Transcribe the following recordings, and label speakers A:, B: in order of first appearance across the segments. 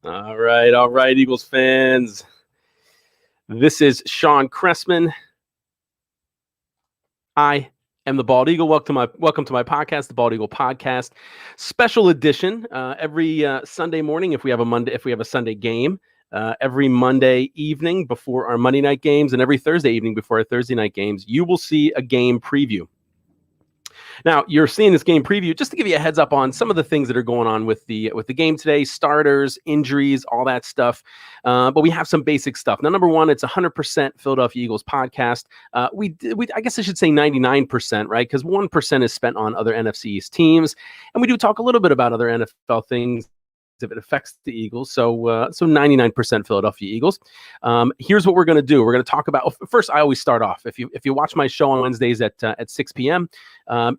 A: All right, Eagles fans. This is Shawn Cressman. I am the Bald Eagle. Welcome to my podcast, the Bald Eagle Podcast, special edition. Every Sunday morning, if we have a Sunday game, every Monday evening before our Monday night games, and every Thursday evening before our Thursday night games, you will see a game preview. Now, you're seeing this game preview just to give you a heads up on some of the things that are going on with the game today, starters, injuries, all that stuff. But we have some basic stuff. Now, number one, it's 100% Philadelphia Eagles podcast. I guess I should say 99%, right? Because 1% is spent on other NFC East teams, and we do talk a little bit about other NFL things if it affects the Eagles. So 99% Philadelphia Eagles. Here's what we're going to do. We're going to talk about, first, I always start off. If you watch my show on Wednesdays at 6 p.m.,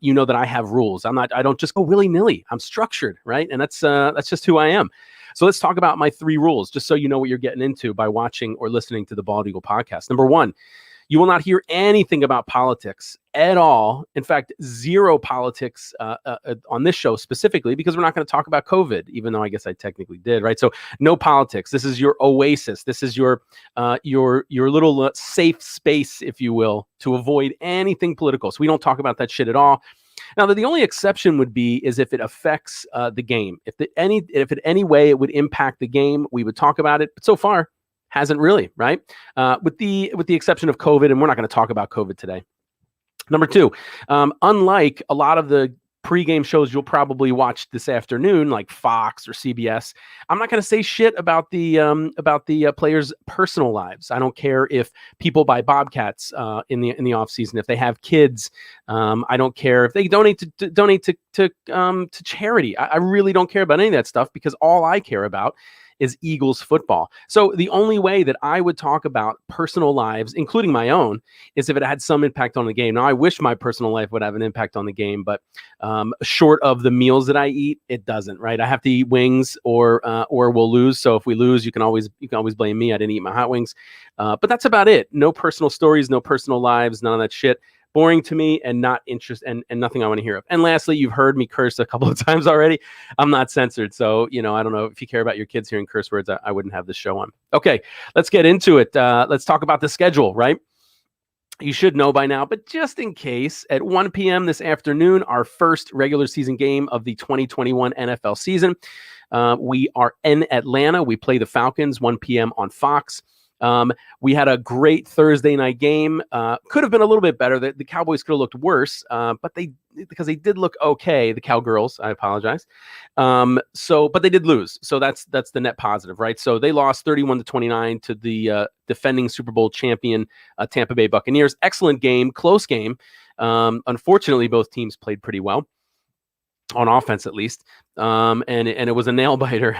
A: you know that I have rules. I don't just go willy-nilly. I'm structured, right? And that's just who I am. So let's talk about my 3 rules, just so you know what you're getting into by watching or listening to the Bald Eagle podcast. Number 1, you will not hear anything about politics at all. In fact, zero politics on this show specifically, because we're not going to talk about COVID, even though I guess I technically did, right? So no politics. This is your oasis. This is your little safe space, if you will, to avoid anything political. So we don't talk about that shit at all. Now, the only exception would be is if it affects the game. If in any way it would impact the game, we would talk about it. But so far, hasn't really, right? With the exception of COVID, and we're not going to talk about COVID today. Number 2, unlike a lot of the pregame shows you'll probably watch this afternoon, like Fox or CBS, I'm not going to say shit about the players' personal lives. I don't care if people buy Bobcats in the off season, if they have kids. I don't care if they donate to charity. I really don't care about any of that stuff, because all I care about is Eagles football. So the only way that I would talk about personal lives, including my own, is if it had some impact on the game. Now, I wish my personal life would have an impact on the game, but short of the meals that I eat, it doesn't, right? I have to eat wings or we'll lose. So if we lose, you can always blame me. I didn't eat my hot wings. But that's about it. No personal stories, no personal lives, none of that shit. Boring to me and not interest and nothing I want to hear of. And lastly, you've heard me curse a couple of times already. I'm not censored. So, I don't know if you care about your kids hearing curse words, I wouldn't have this show on. Okay, let's get into it. Let's talk about the schedule, right? You should know by now, but just in case, at 1 p.m. this afternoon, our first regular season game of the 2021 NFL season. We are in Atlanta. We play the Falcons, 1 p.m. on Fox. We had a great Thursday night game. Could have been a little bit better. The Cowboys could have looked worse, but because they did look okay. The Cowgirls, I apologize. But they did lose. So that's the net positive, right? So they lost 31-29 to the defending Super Bowl champion Tampa Bay Buccaneers. Excellent game, close game. Unfortunately, both teams played pretty well. On offense, at least. And it was a nail biter.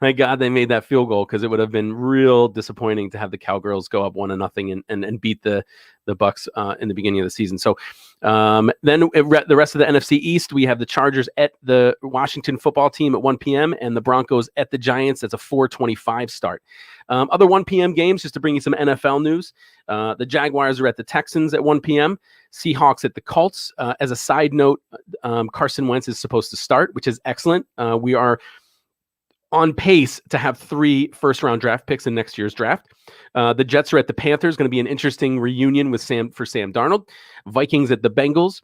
A: Thank God they made that field goal, because it would have been real disappointing to have the Cowgirls go up 1-0 and beat the Bucs in the beginning of the season. So then the rest of the NFC East, we have the Chargers at the Washington football team at 1 p.m. and the Broncos at the Giants. That's a 4:25 start. Other 1 p.m. games, just to bring you some NFL news. The Jaguars are at the Texans at 1 p.m. Seahawks at the Colts. As a side note, Carson Wentz is supposed to start, which is excellent. We are on pace to have 3 first-round draft picks in next year's draft. The Jets are at the Panthers. Going to be an interesting reunion with Sam Darnold. Vikings at the Bengals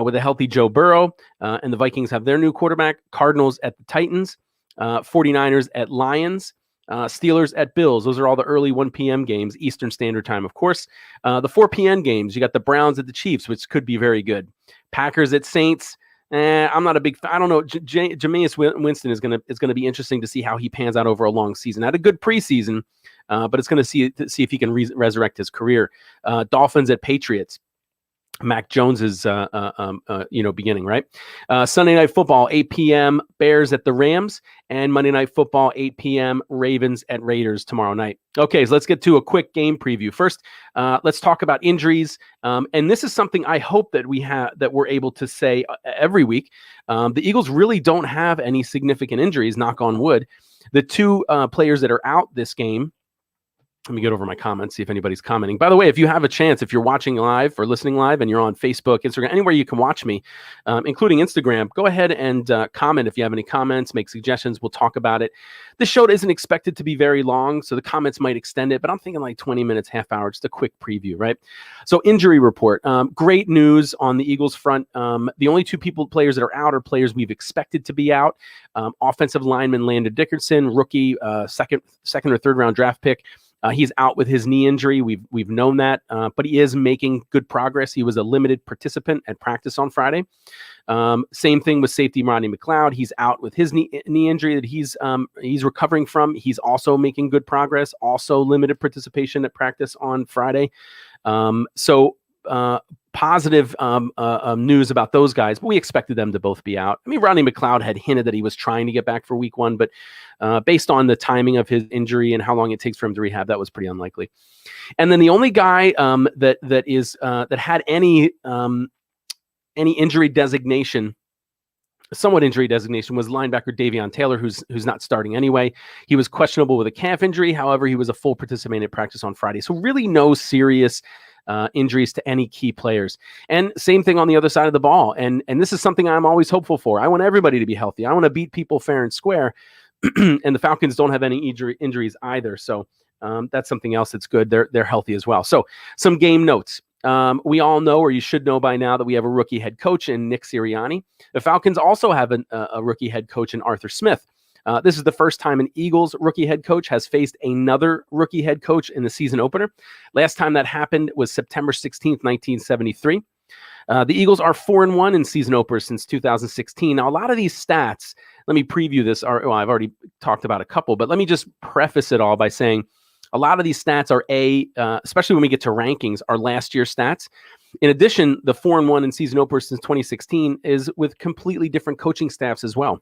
A: with a healthy Joe Burrow. And the Vikings have their new quarterback. Cardinals at the Titans. 49ers at Lions. Steelers at Bills. Those are all the early 1 p.m. games, Eastern Standard Time, of course. The 4 p.m. games, you got the Browns at the Chiefs, which could be very good. Packers at Saints. I'm not a big fan. I don't know. Jameis Winston is gonna be interesting to see how he pans out over a long season. Had a good preseason, but it's going to see if he can resurrect his career. Dolphins at Patriots. Mac Jones is beginning, right? Sunday Night Football, 8 p.m. Bears at the Rams, and Monday Night Football, 8 p.m. Ravens at Raiders tomorrow night. Okay, so let's get to a quick game preview. First, let's talk about injuries, and this is something I hope that we're able to say every week. The Eagles really don't have any significant injuries, knock on wood. The 2 players that are out this game Let me get over my comments, see if anybody's commenting. By the way, if you have a chance, if you're watching live or listening live and you're on Facebook, Instagram, anywhere you can watch me, including Instagram, go ahead and comment if you have any comments, make suggestions. We'll talk about it. This show isn't expected to be very long, so the comments might extend it, but I'm thinking like 20 minutes, half hour, just a quick preview, right? So injury report. Great news on the Eagles front. The only two players that are out are players we've expected to be out. Offensive lineman Landon Dickerson, rookie, second or third round draft pick. He's out with his knee injury. We've known that, but he is making good progress. He was a limited participant at practice on Friday. Same thing with safety Rodney McLeod. He's out with his knee injury that he's recovering from. He's also making good progress. Also limited participation at practice on Friday. Positive news about those guys, but we expected them to both be out. I mean, Rodney McLeod had hinted that he was trying to get back for week 1, but based on the timing of his injury and how long it takes for him to rehab, that was pretty unlikely. And then the only guy that had any injury designation, somewhat injury designation, was linebacker Davion Taylor, who's not starting anyway. He was questionable with a calf injury. However, he was a full participant at practice on Friday. So really no serious injuries to any key players. And same thing on the other side of the ball. And this is something I'm always hopeful for. I want everybody to be healthy. I want to beat people fair and square. And the Falcons don't have any injuries either. So that's something else that's good. They're healthy as well. So some game notes. We all know, or you should know by now, that we have a rookie head coach in Nick Sirianni. The Falcons also have a rookie head coach in Arthur Smith. This is the first time an Eagles rookie head coach has faced another rookie head coach in the season opener. Last time that happened was September 16th, 1973. The Eagles are 4-1 in season openers since 2016. Now, a lot of these stats, let me preview this. I've already talked about a couple, but let me just preface it all by saying a lot of these stats are especially when we get to rankings, are last year's stats. In addition, the 4-1 in season openers since 2016 is with completely different coaching staffs as well.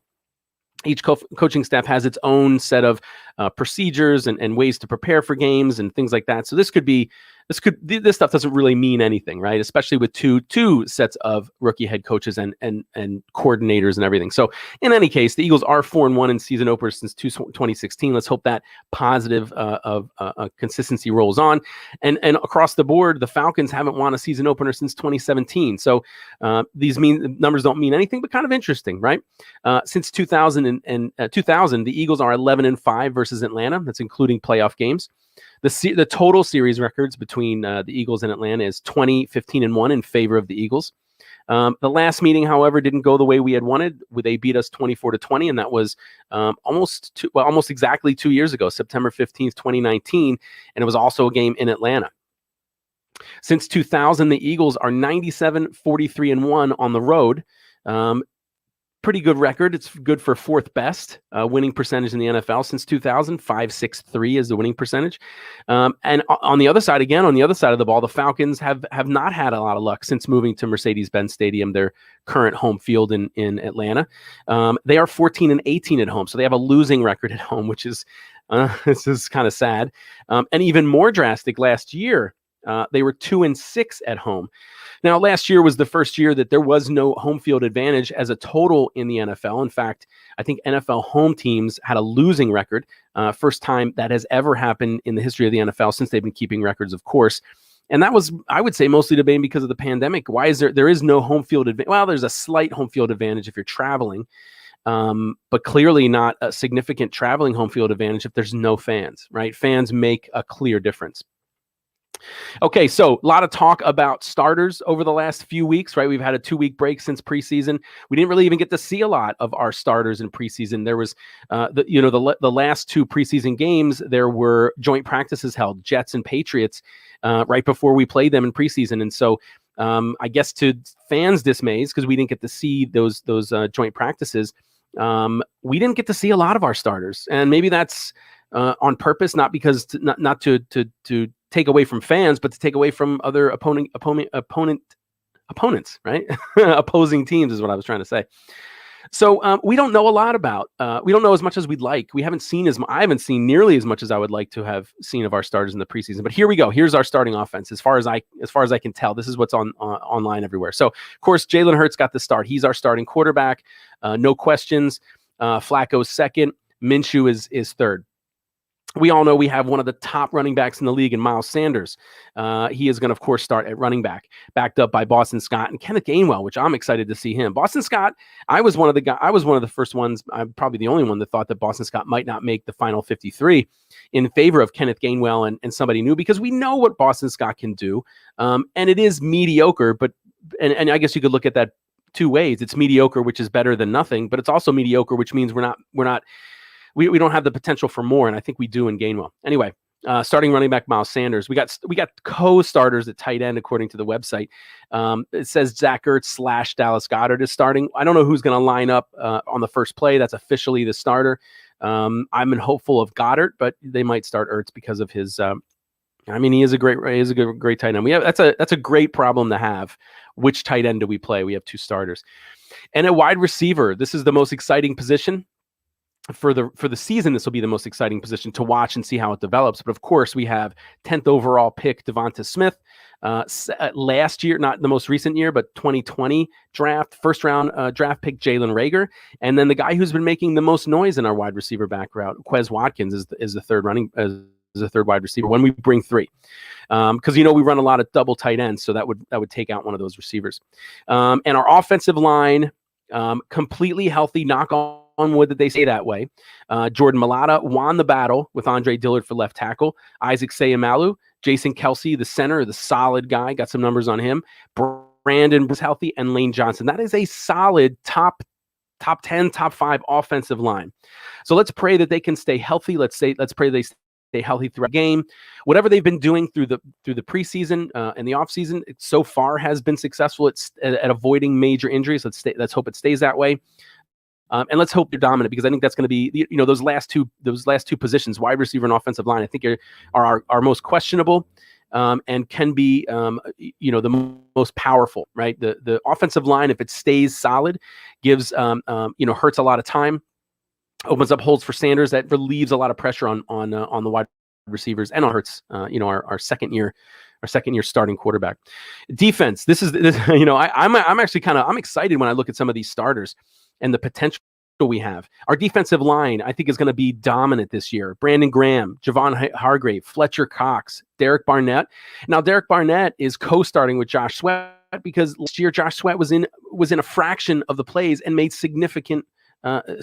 A: Each coaching staff has its own set of procedures and ways to prepare for games and things like that. So this stuff doesn't really mean anything, right? Especially with two sets of rookie head coaches and coordinators and everything. So in any case, the Eagles are 4-1 in season openers since 2016. Let's hope that positive consistency rolls on. And across the board, the Falcons haven't won a season opener since 2017. So these numbers don't mean anything, but kind of interesting, right? Since 2000, the Eagles are 11-5 versus Atlanta. That's including playoff games. The total series records between the Eagles and Atlanta is 20-15-1 in favor of the Eagles. The last meeting, however, didn't go the way we had wanted. They beat us 24-20, and that was almost exactly 2 years ago, September 15th, 2019, and it was also a game in Atlanta. Since 2000, the Eagles are 97-43-1 on the road. Pretty good record. It's good for fourth best winning percentage in the NFL since 2000. 5.63 is the winning percentage. And on the other side, again, on the other side of the ball, the Falcons have not had a lot of luck since moving to Mercedes-Benz Stadium, their current home field in Atlanta. They are 14-18 at home, so they have a losing record at home, which is this is kind of sad. And even more drastic, last year they were 2-6 at home. Now, last year was the first year that there was no home field advantage as a total in the NFL. In fact, I think NFL home teams had a losing record. First time that has ever happened in the history of the NFL since they've been keeping records, of course. And that was, I would say, mostly debated because of the pandemic. Why is there is no home field advantage? Well, there's a slight home field advantage if you're traveling, but clearly not a significant traveling home field advantage if there's no fans, right? Fans make a clear difference. Okay, so a lot of talk about starters over the last few weeks, right? We've had a 2-week break since preseason. We didn't really even get to see a lot of our starters in preseason. There was, the last 2 preseason games, there were joint practices held, Jets and Patriots, right before we played them in preseason. And so I guess to fans' dismays, because we didn't get to see those joint practices, we didn't get to see a lot of our starters. And maybe that's on purpose, not because not to take away from fans, but to take away from other opponents, right? Opposing teams is what I was trying to say. So we don't know a lot about. We don't know as much as we'd like. I haven't seen nearly as much as I would like to have seen of our starters in the preseason. But here we go. Here's our starting offense. As far as I can tell, this is what's online everywhere. So of course, Jalen Hurts got the start. He's our starting quarterback. No questions. Flacco's second. Minshew is third. We all know we have one of the top running backs in the league in Miles Sanders. He is going to, of course, start at running back, backed up by Boston Scott and Kenneth Gainwell, which I'm excited to see him. Boston Scott, I was one of the first ones. I'm probably the only one that thought that Boston Scott might not make the final 53 in favor of Kenneth Gainwell and somebody new, because we know what Boston Scott can do. And it is mediocre, but and I guess you could look at that two ways. It's mediocre, which is better than nothing, but it's also mediocre, which means we don't have the potential for more, and I think we do in Gainwell. Anyway, starting running back Miles Sanders. We got co-starters at tight end according to the website. It says Zach Ertz / Dallas Goedert is starting. I don't know who's going to line up on the first play. That's officially the starter. I'm hopeful of Goddard, but they might start Ertz because of his. He is a great tight end. That's a great problem to have. Which tight end do we play? We have two starters, and a wide receiver. This is the most exciting position. For the season, this will be the most exciting position to watch and see how it develops. But of course, we have 10th overall pick Devonta Smith. Last year, not the most recent year, but 2020 draft, first round draft pick Jalen Reagor. And then the guy who's been making the most noise in our wide receiver back route, Quez Watkins, is the third wide receiver when we bring three. Because we run a lot of double tight ends, so that would take out one of those receivers. And our offensive line, completely healthy, knock on wood that they say that way. Jordan Mailata won the battle with Andre Dillard for left tackle. Isaac Seumalo, Jason Kelsey, the center, the solid guy, got some numbers on him. Brandon was healthy, and Lane Johnson. That is a solid top 10, top 5 offensive line. So let's pray that they can stay healthy. Let's pray they stay healthy throughout the game. Whatever they've been doing through the preseason and the offseason, it so far has been successful at avoiding major injuries. Let's hope it stays that way. And let's hope they're dominant, because I think that's going to be, those last two positions, wide receiver and offensive line, I think are our most questionable, and can be, the most powerful, right? The offensive line, if it stays solid, gives, Hurts a lot of time, opens up holes for Sanders, that relieves a lot of pressure on the wide receivers and on Hurts, our second year starting quarterback. Defense. I'm actually I'm excited when I look at some of these starters and the potential we have. Our defensive line, I think, is going to be dominant this year. Brandon Graham, Javon Hargrave, Fletcher Cox, Derek Barnett. Now, Derek Barnett is co-starting with Josh Sweat, because last year Josh Sweat was in a fraction of the plays and made significant plays.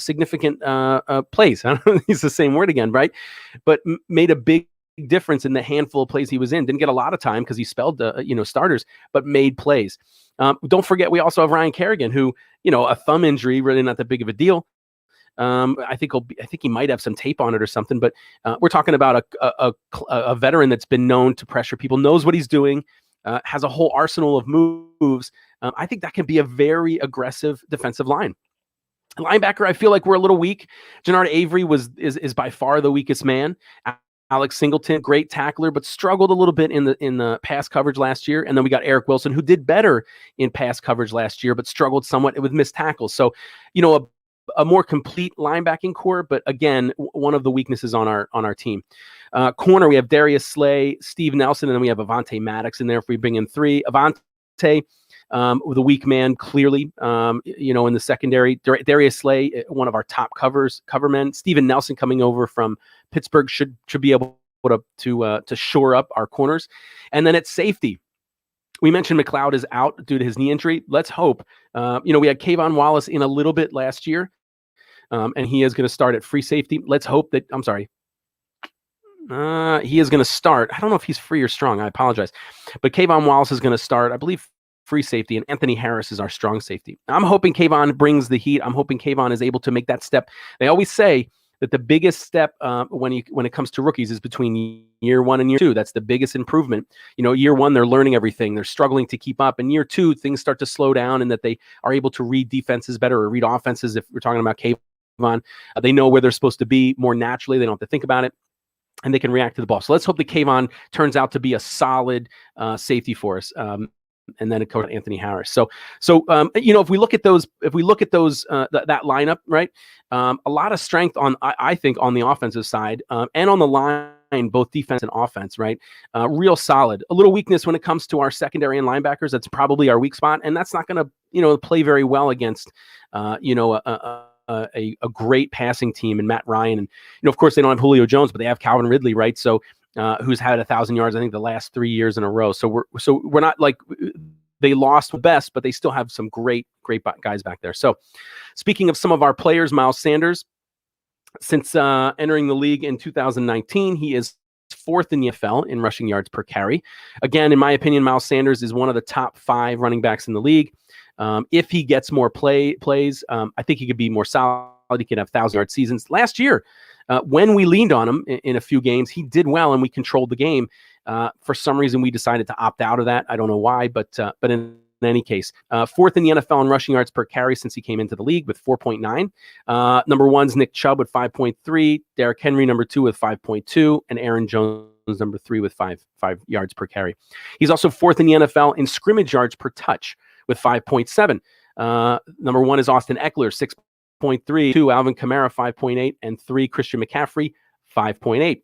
A: I don't know if it's the same word again, right? But made a big difference in the handful of plays he was in. Didn't get a lot of time because he spelled starters, but made plays. Don't forget, we also have Ryan Kerrigan, who, a thumb injury, really not that big of a deal. I think he might have some tape on it or something, but we're talking about a veteran that's been known to pressure people, knows what he's doing, has a whole arsenal of moves. I think that can be a very aggressive defensive line. Linebacker, I feel like we're a little weak. Jannard Avery is by far the weakest man. Alex Singleton, great tackler, but struggled a little bit in the pass coverage last year. And then we got Eric Wilson, who did better in pass coverage last year, but struggled somewhat with missed tackles. So, a more complete linebacking core, but again, one of the weaknesses on our team. Corner, we have Darius Slay, Steve Nelson, and then we have Avonte Maddox in there if we bring in 3. Avonte, the weak man, clearly, in the secondary. Darius Slay, one of our top covermen. Steven Nelson coming over from Pittsburgh should be able to shore up our corners. And then at safety, we mentioned McLeod is out due to his knee injury. Let's hope. We had Kayvon Wallace in a little bit last year, and he is going to start at free safety. Let's hope that. I'm sorry. He is going to start. I don't know if he's free or strong. I apologize. But Kayvon Wallace is going to start, I believe, free safety, and Anthony Harris is our strong safety. I'm hoping Kayvon brings the heat. I'm hoping Kayvon is able to make that step. They always say that the biggest step when it comes to rookies is between year 1 and year 2. That's the biggest improvement. Year 1, they're learning everything. They're struggling to keep up. And year 2, things start to slow down, and that they are able to read defenses better, or read offenses. If we're talking about Kayvon, they know where they're supposed to be more naturally. They don't have to think about it, and they can react to the ball. So let's hope that Kayvon turns out to be a solid safety for us. And then coach Anthony Harris. So if we look at those, that lineup, right? A lot of strength I think on the offensive side, and on the line, both defense and offense, right? Real solid. A little weakness when it comes to our secondary and linebackers. That's probably our weak spot, and that's not going to, play very well against, a a great passing team in Matt Ryan. And, of course, they don't have Julio Jones, but they have Calvin Ridley, right? So who's had 1,000 yards, I think, the last 3 years in a row. So we're not like they lost the best, but they still have some great guys back there. So speaking of some of our players, Miles Sanders, since entering the league in 2019, he is fourth in the NFL in rushing yards per carry. Again, in my opinion, Miles Sanders is one of the top 5 running backs in the league. If he gets more plays, I think he could be more solid. He could have 1,000-yard seasons. Last year, when we leaned on him in a few games, he did well and we controlled the game. For some reason, we decided to opt out of that. I don't know why, but in any case, fourth in the NFL in rushing yards per carry since he came into the league with 4.9. Number one's Nick Chubb with 5.3, Derrick Henry number 2 with 5.2, and Aaron Jones number 3 with 5 yards per carry. He's also fourth in the NFL in scrimmage yards per touch with 5.7. Number 1 is Austin Eckler, 6.3, 2 Alvin Kamara, 5.8, and 3 Christian McCaffrey, 5.8.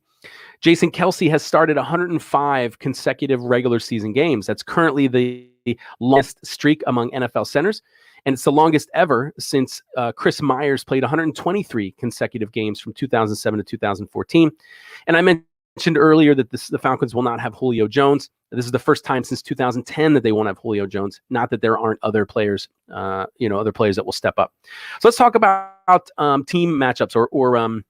A: Jason Kelce has started 105 consecutive regular season games. That's currently the longest streak among NFL centers, and it's the longest ever since Chris Myers played 123 consecutive games from 2007 to 2014. And I mentioned earlier that the Falcons will not have Julio Jones. This is the first time since 2010 that they won't have Julio Jones. Not that there aren't other players, other players that will step up. So let's talk about team matchups or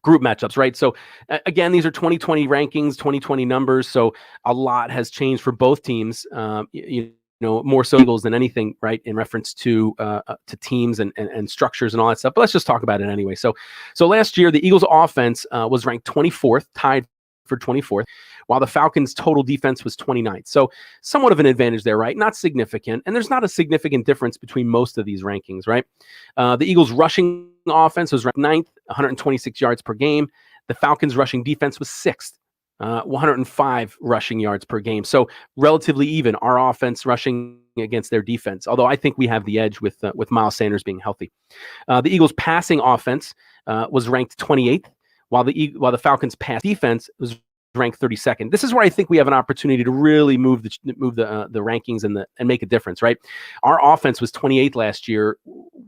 A: group matchups, right? So again, these are 2020 rankings, 2020 numbers. So a lot has changed for both teams. More so Eagles than anything, right? In reference to teams and structures and all that stuff. But let's just talk about it anyway. So last year, the Eagles offense was ranked 24th, tied for 24th, while the Falcons' total defense was 29th. So somewhat of an advantage there, right? Not significant. And there's not a significant difference between most of these rankings, right? The Eagles' rushing offense was ranked 9th, 126 yards per game. The Falcons' rushing defense was 6th, 105 rushing yards per game. So relatively even, our offense rushing against their defense, although I think we have the edge with Miles Sanders being healthy. The Eagles' passing offense was ranked 28th, while the Falcons' pass defense was ranked 32nd. This is where I think we have an opportunity to really move the rankings and make a difference, right? Our offense was 28th last year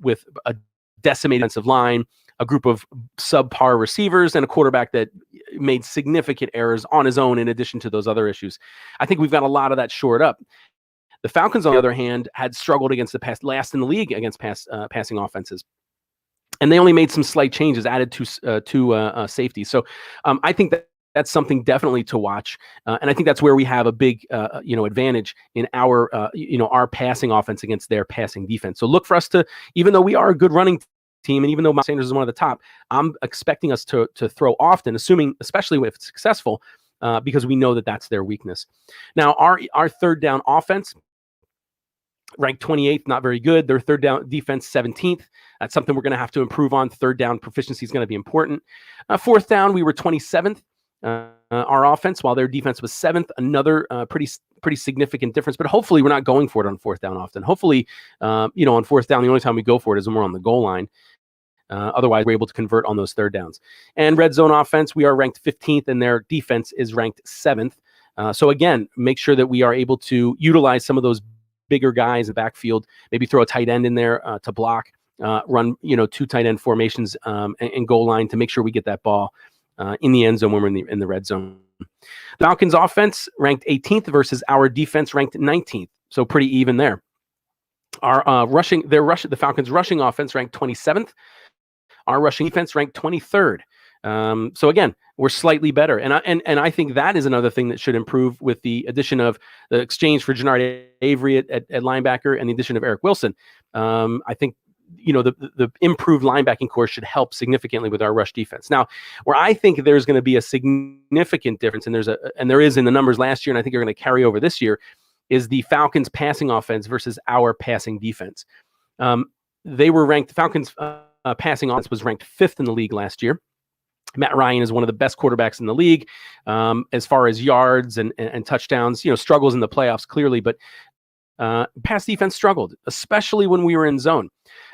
A: with a decimated defensive line, a group of subpar receivers, and a quarterback that made significant errors on his own in addition to those other issues. I think we've got a lot of that shored up. The Falcons, on the other hand, had struggled against the pass, last in the league against passing offenses. And they only made some slight changes, added two safety. So I think that's something definitely to watch. And I think that's where we have a big advantage in our passing offense against their passing defense. So look for us to, even though we are a good running team, and even though Miles Sanders is one of the top, I'm expecting us to throw often, especially if it's successful, because we know that that's their weakness. Now, our third down offense, ranked 28th, not very good. Their third down defense, 17th. That's something we're going to have to improve on. Third down proficiency is going to be important. Fourth down, we were 27th. Our offense, while their defense was 7th, another pretty significant difference. But hopefully, we're not going for it on fourth down often. Hopefully, on fourth down, the only time we go for it is when we're on the goal line. Otherwise, we're able to convert on those third downs. And red zone offense, we are ranked 15th, and their defense is ranked 7th. So again, make sure that we are able to utilize some of those bigger guys in the backfield, maybe throw a tight end in there to block, run, 2 tight end formations and goal line to make sure we get that ball in the end zone when we're in the red zone. The Falcons offense ranked 18th versus our defense ranked 19th. So pretty even there. Our the Falcons rushing offense ranked 27th. Our rushing defense ranked 23rd. So again, we're slightly better. And I think that is another thing that should improve with the addition of the exchange for Jannard Avery at linebacker and the addition of Eric Wilson. I think, the improved linebacking core should help significantly with our rush defense. Now, where I think there's going to be a significant difference, and there is in the numbers last year, and I think you're going to carry over this year, is the Falcons passing offense versus our passing defense. They were ranked, the Falcons passing offense was ranked 5th in the league last year. Matt Ryan is one of the best quarterbacks in the league as far as yards and touchdowns, struggles in the playoffs clearly, but pass defense struggled, especially when we were in zone.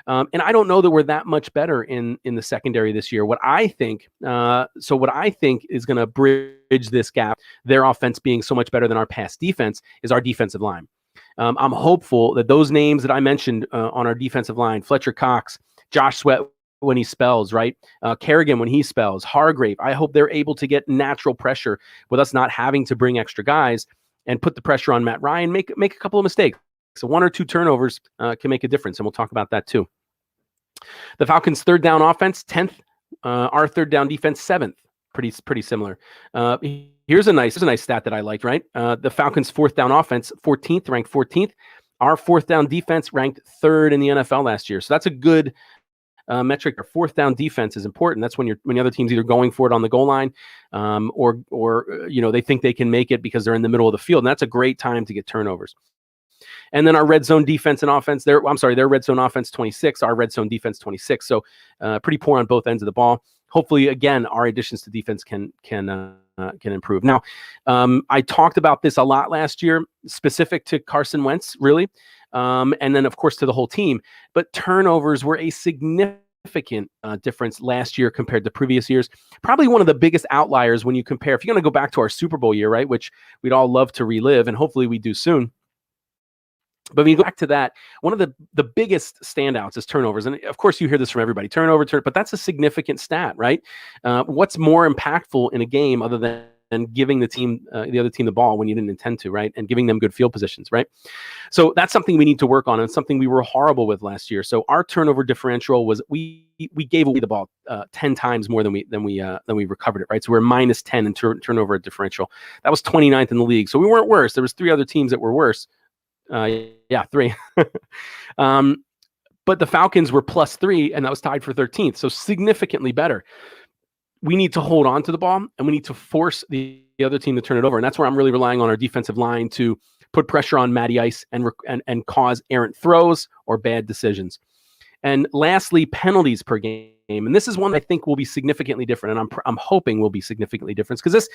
A: And I don't know that we're that much better in the secondary this year. What I think is going to bridge this gap, their offense being so much better than our pass defense, is our defensive line. I'm hopeful that those names that I mentioned on our defensive line, Fletcher Cox, Josh Sweat when he spells, right? Kerrigan when he spells, Hargrave. I hope they're able to get natural pressure with us not having to bring extra guys and put the pressure on Matt Ryan, make a couple of mistakes. So 1 or 2 turnovers can make a difference, and we'll talk about that too. The Falcons' third down offense, 10th. Our third down defense, 7th. Pretty similar. Here's a nice stat that I liked, right? The Falcons' fourth down offense, 14th, ranked 14th. Our fourth down defense ranked 3rd in the NFL last year. So that's a good metric. Our fourth down defense is important. That's when the other team's either going for it on the goal line, or they think they can make it because they're in the middle of the field. And that's a great time to get turnovers. And then our red zone defense and offense, their red zone offense 26, our red zone defense 26. So pretty poor on both ends of the ball. Hopefully, again, our additions to defense can improve. Now, I talked about this a lot last year, specific to Carson Wentz, really, and then of course to the whole team. But turnovers were a significant difference last year compared to previous years. Probably one of the biggest outliers when you compare. If you're going to go back to our Super Bowl year, right, which we'd all love to relive, and hopefully we do soon. But when you go back to that, one of the biggest standouts is turnovers. And of course, you hear this from everybody, but that's a significant stat, right? What's more impactful in a game other than giving the other team the ball when you didn't intend to, right? And giving them good field positions, right? So that's something we need to work on, and something we were horrible with last year. So our turnover differential was we gave away the ball 10 times more than we recovered it, right? So we're minus 10 in turnover differential. That was 29th in the league. So we weren't worse. There was 3 other teams that were worse. 3. But the Falcons were +3, and that was tied for 13th. So significantly better. We need to hold on to the ball, and we need to force the other team to turn it over. And that's where I'm really relying on our defensive line to put pressure on Matty Ice and cause errant throws or bad decisions. And lastly, penalties per game. And this is one I think will be significantly different, and I'm hoping will be significantly different, because this,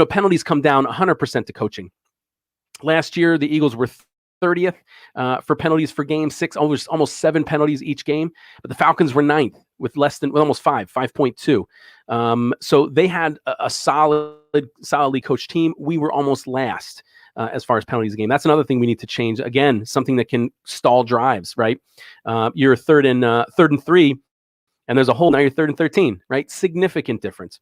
A: penalties come down 100% to coaching. Last year, the Eagles were 30th for penalties for game 6, almost 7 penalties each game. But the Falcons were 9th with almost 5.2. So they had a solidly coached team. We were almost last as far as penalties a game. That's another thing we need to change. Again, something that can stall drives, right? You're 3rd and 3. And there's a hole, now you're 3rd and 13, right? Significant difference.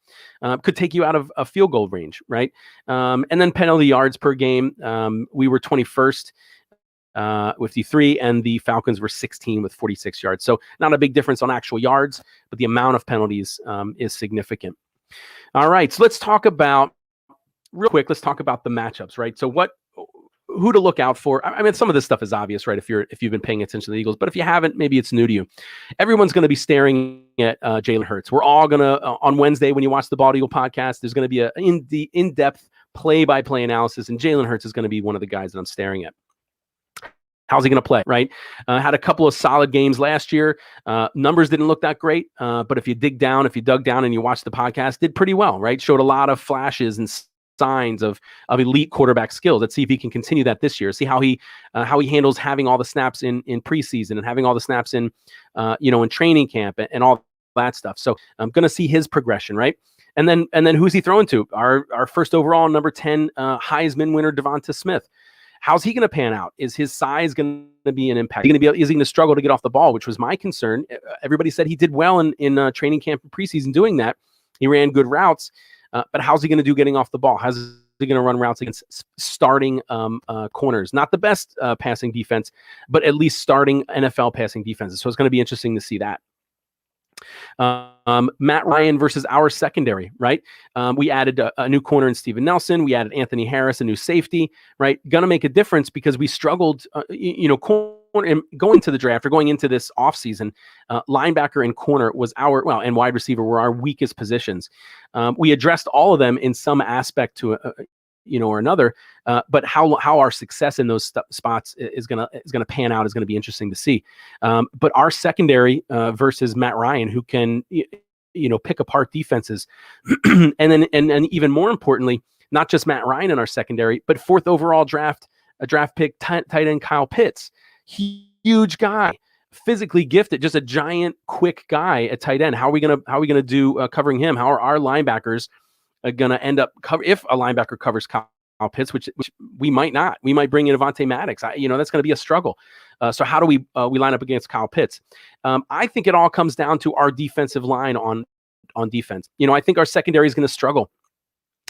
A: Could take you out of a field goal range, right? And then penalty yards per game, we were 21st with 53, and the Falcons were 16 with 46 yards. So not a big difference on actual yards, but the amount of penalties is significant. All right, so let's talk about the matchups, right? So who to look out for. I mean, some of this stuff is obvious, right? If you've been paying attention to the Eagles, but if you haven't, maybe it's new to you. Everyone's going to be staring at Jalen Hurts. We're all going to, on Wednesday, when you watch the Bald Eagle podcast, there's going to be a in-depth play-by-play analysis, and Jalen Hurts is going to be one of the guys that I'm staring at. How's he going to play, right? Had a couple of solid games last year. Numbers didn't look that great, but if you dug down and you watch the podcast, did pretty well, right? Showed a lot of flashes and signs of elite quarterback skills. Let's see if he can continue that this year. See how he handles having all the snaps in preseason and having all the snaps in in training camp and all that stuff. So I'm going to see his progression, right? And then who's he throwing to? Our first overall number 10 Heisman winner Devonta Smith. How's he going to pan out? Is his size going to be an impact? Is he going to struggle to get off the ball, which was my concern. Everybody said he did well in training camp and preseason doing that. He ran good routes, but how's he going to do getting off the ball? How's he going to run routes against starting corners? Not the best passing defense, but at least starting NFL passing defenses. So it's going to be interesting to see that. Matt Ryan versus our secondary, right? We added a new corner in Steven Nelson. We added Anthony Harris, a new safety, right? Going to make a difference because we struggled, going to the draft or going into this offseason. Linebacker and corner was and wide receiver were our weakest positions. We addressed all of them in some aspect to or another, but how our success in those spots is gonna pan out is gonna be interesting to see. But our secondary versus Matt Ryan, who can pick apart defenses, and even more importantly, not just Matt Ryan in our secondary, but 4th overall draft pick tight end Kyle Pitts, huge guy, physically gifted, just a giant quick guy at tight end. How are we gonna do covering him? How are our linebackers going to end up if a linebacker covers Kyle Pitts, which we might not. We might bring in Avonte Maddox. That's going to be a struggle. So how do we line up against Kyle Pitts? I think it all comes down to our defensive line on defense. I think our secondary is going to struggle.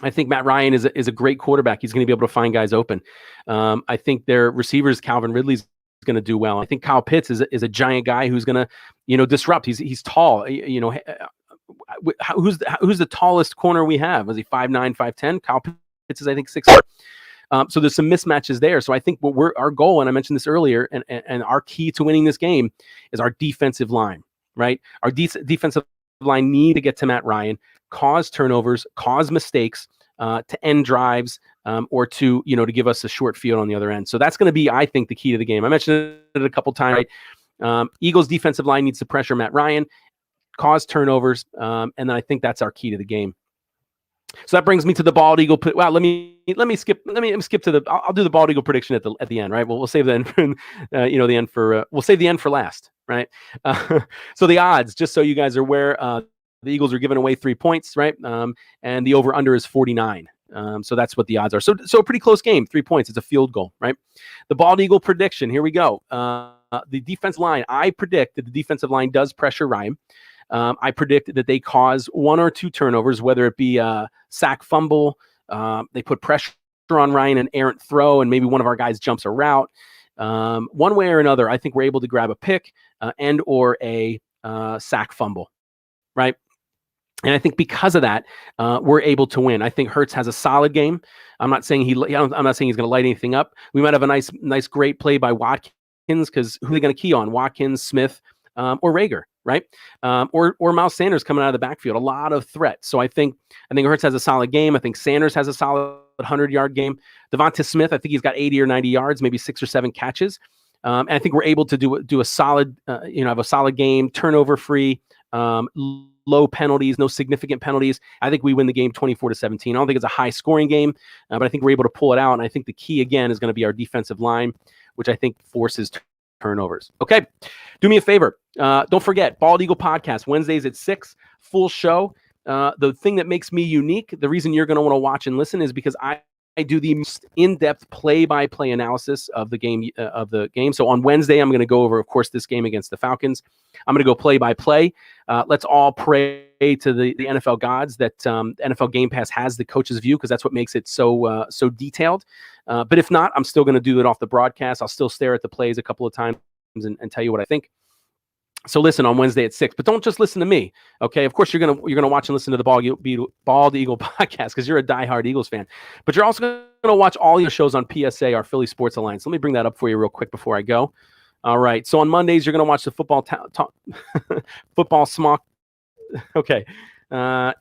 A: I think Matt Ryan is a great quarterback. He's going to be able to find guys open. I think their receivers, Calvin Ridley's going to do well. I think Kyle Pitts is a giant guy who's going to, disrupt. He's tall. Who's the tallest corner we have? Was he 5'9", 5'10"? Kyle Pitts is, I think, 6'4". So there's some mismatches there. So I think our goal, and I mentioned this earlier, and our key to winning this game is our defensive line, right? Our defensive line need to get to Matt Ryan, cause turnovers, cause mistakes, to end drives, or to give us a short field on the other end. So that's going to be, I think, the key to the game. I mentioned it a couple times. Right? Eagles defensive line needs to pressure Matt Ryan, cause turnovers, and then I think that's our key to the game. So that brings me to the bald eagle. Wow, let me skip to the. I'll do the bald eagle prediction at the end, right? Well, we'll save the end for, the end for. We'll save the end for last, right? So the odds, just so you guys are aware, the Eagles are giving away 3 points, right? And the over under is 49. So that's what the odds are. So a pretty close game, 3 points. It's a field goal, right? The bald eagle prediction. Here we go. The defense line. I predict that the defensive line does pressure Ryan. I predict that they cause 1 or 2 turnovers, whether it be a sack, fumble. They put pressure on Ryan, an errant throw, and maybe one of our guys jumps a route. One way or another, I think we're able to grab a pick and or a sack, fumble, right? And I think because of that, we're able to win. I think Hurts has a solid game. I'm not saying I'm not saying he's going to light anything up. We might have a nice, great play by Watkins, because who are they going to key on? Watkins, Smith, or Rager, right? Or Miles Sanders coming out of the backfield. A lot of threats. So I think Hurts has a solid game. I think Sanders has a solid 100-yard game. Devonta Smith, I think he's got 80 or 90 yards, maybe 6 or 7 catches. And I think we're able to do a solid, have a solid game, turnover free, low penalties, no significant penalties. I think we win the game 24-17. I don't think it's a high scoring game, but I think we're able to pull it out. And I think the key again is going to be our defensive line, which I think forces turnovers. Okay. Do me a favor. Don't forget, Bald Eagle Podcast, Wednesdays at 6, full show. The thing that makes me unique, the reason you're going to want to watch and listen is because I do the most in-depth play-by-play analysis of the game. So on Wednesday, I'm going to go over, of course, this game against the Falcons. I'm going to go play-by-play. Let's all pray to the NFL gods that NFL Game Pass has the coach's view, because that's what makes it so detailed. But if not, I'm still going to do it off the broadcast. I'll still stare at the plays a couple of times and tell you what I think. So listen on Wednesday at 6, but don't just listen to me. Okay. Of course, you're gonna watch and listen to the Bald Eagle podcast because you're a diehard Eagles fan. But you're also gonna watch all your shows on PSA, our Philly Sports Alliance. Let me bring that up for you real quick before I go. All right. So on Mondays, you're gonna watch the football smock. Okay.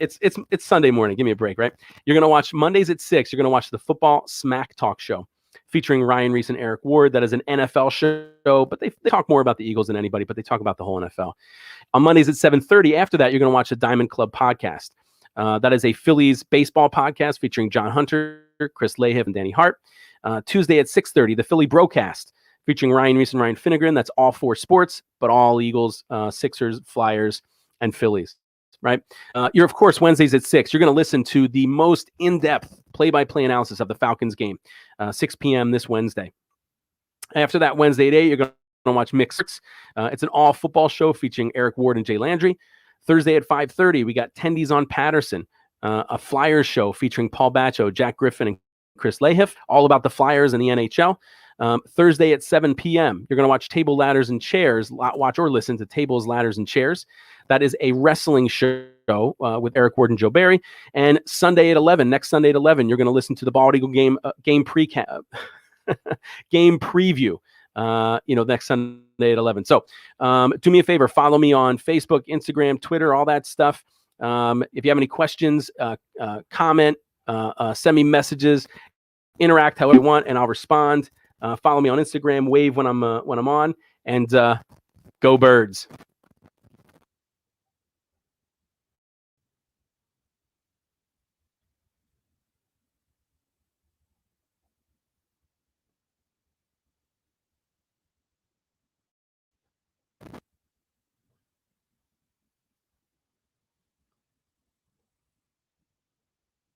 A: It's Sunday morning. Give me a break, right? You're gonna watch Mondays at 6. You're gonna watch the Football Smack Talk show, featuring Ryan Reese and Eric Ward. That is an NFL show, but they talk more about the Eagles than anybody, but they talk about the whole NFL. On Mondays at 7:30, after that, you're going to watch the Diamond Club podcast. That is a Phillies baseball podcast featuring John Hunter, Chris Lahiff, and Danny Hart. Tuesday at 6:30, the Philly Broadcast, featuring Ryan Reese and Ryan Finnegan. That's all 4 sports, but all Eagles, Sixers, Flyers, and Phillies. Right. You're, of course, Wednesdays at 6. You're going to listen to the most in-depth play-by-play analysis of the Falcons game, 6 p.m. this Wednesday. After that, Wednesday at 8, you're going to watch Mixed. It's an all-football show featuring Eric Ward and Jay Landry. Thursday at 5:30, we got Tendies on Patterson, a Flyers show featuring Paul Baccio, Jack Griffin, and Chris Lahiff, all about the Flyers and the NHL. Thursday at 7 p.m., you're going to watch Table, Ladders, and Chairs. Watch or listen to Tables, Ladders, and Chairs. That is a wrestling show with Eric Ward and Joe Barry. And next Sunday at 11, you're going to listen to the Bald Eagle game preview. Next Sunday at 11. So do me a favor, follow me on Facebook, Instagram, Twitter, all that stuff. If you have any questions, comment, send me messages, interact however you want, and I'll respond. Follow me on Instagram, wave when I'm on, and go Birds.